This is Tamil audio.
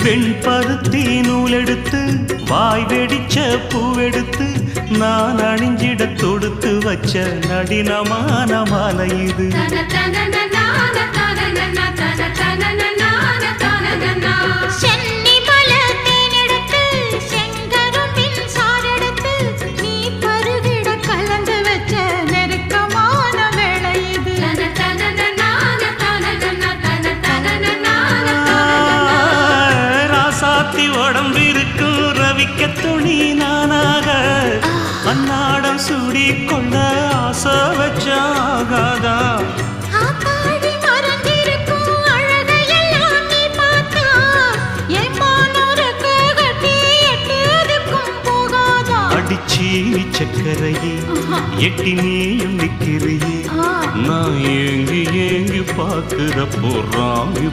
வெண்பருத்தி நூலெடுத்து வாய் வெடிச்ச பூவெடுத்து நான் அணிஞ்சிட தொடுத்து வச்ச நடினமான மாலை இது. உடம்பிருக்கும் ரவிக்க துணி நானாக அன்னாடம் சூடி கொண்ட ஆசை வச்சாகாதா. அடிச்சி சக்கரையே எட்டி நீயும் நிக்கிறையே நான் ஏங்கி ஏங்கி பார்க்கிறப்போ ராமி